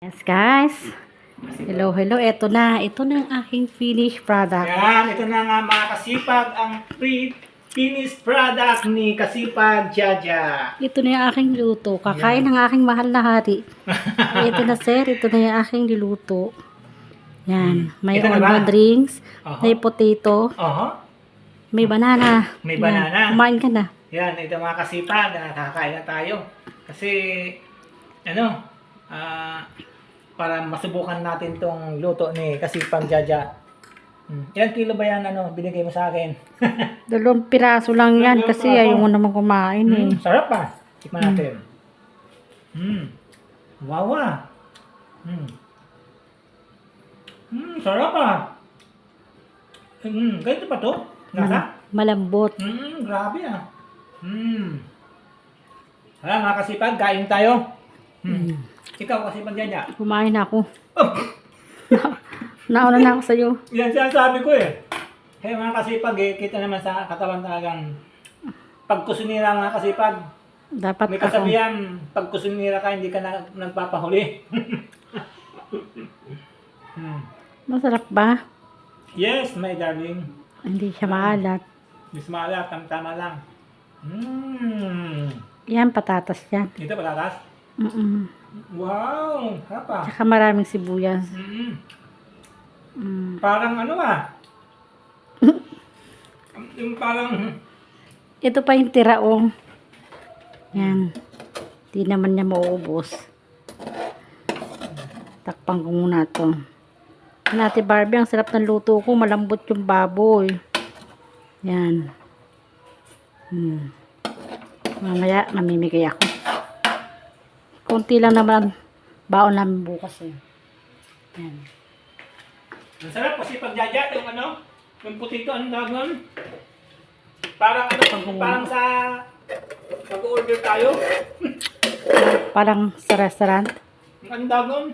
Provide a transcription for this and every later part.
Yes, guys. Hello, hello. Ito na. Ito na yung aking finished product. Yan, ito na nga mga kasipag, ang finished product ni Kasipag Jaja. Ito na yung aking luto. Kakain ng aking mahal na hari. Ito na, sir. Ito na yung aking niluto. Yan. May Ito na ba? almond drinks. Aha. May potato. May banana. May Yan. banana. Kumain ka na. Yan, ito mga kasipag, kakain na tayo. Kasi, para masubukan natin tong luto ni Kasipag Jaja. Ilang kilo ba yan, binigay mo sa akin? 2 piraso lang yan Dalawang kasi piraso. ayaw mo naman kumain eh. Sarap pa. Tikman natin. Wow ah. Sarap ah. Ganito pa to? Nasa? Malambot. Grabe ah. Hala mga kasipag, kain tayo. Ikaw Kasipag Jaja. Kumain na ako. Nauna na ako sa'yo. Yan sinasabi ko eh. Kaya mga kasipag kita naman sa katawan talagang pag kusinira mga kasipag, Dapat may ako. kasabihan, pag kusinira ka, hindi ka na nagpapahuli. Masarap ba? Yes, my darling. Hindi siya maalat. Mas maalat, tama lang. Yan, patatas yan. Dito patatas. Wow, harap ah. Tsaka maraming sibuyas. Parang yung parang, Ito pa yung tiraong. Yan. Di naman niya mauubos. Takpan ko muna to. Ate Barbie, ang sarap ng luto ko. Malambot yung baboy. Yan. Mamaya, mamimigay ako. Kunti lang naman baon namin bukas eh. Yan. ang sarap kasi pag Jaja, yung putito, anong tawag nun? Parang parang sa pag-order tayo. Parang sa restaurant. Anong tawag nun?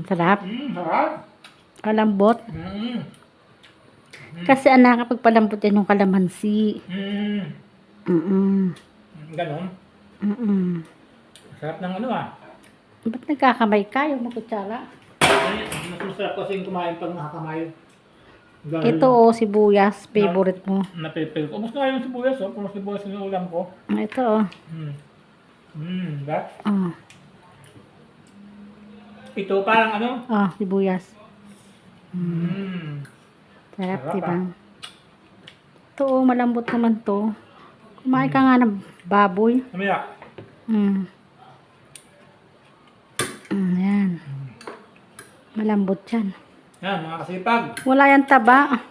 Sarap. Sarap. Kalambot. Kasi anak, kapag palambot yan yung kalamansi. Ganon. Sarap ng Ba't nagkakamay ka? Yung makutsara. Mas masarap kasi yung kumain pag nakakamay. Ito sibuyas. Favorite mo. Napipil ko. Mas nga yung sibuyas, Kung sibuyas yung ulam ko. Ito Diba? Oh. Ito parang Sibuyas. Sarap, Sarap, diba? Ito malambot naman to. Kumain ka nga ng baboy. Mamaya. Yan. Malambot yan. Yan, mga kasipag. Wala yan taba.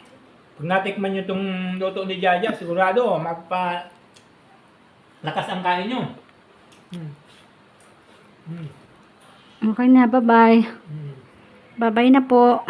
Pag natikman nyo itong luto ni Jaja, sigurado, lakas ang kain nyo. Okay na, bye-bye. Bye-bye na po.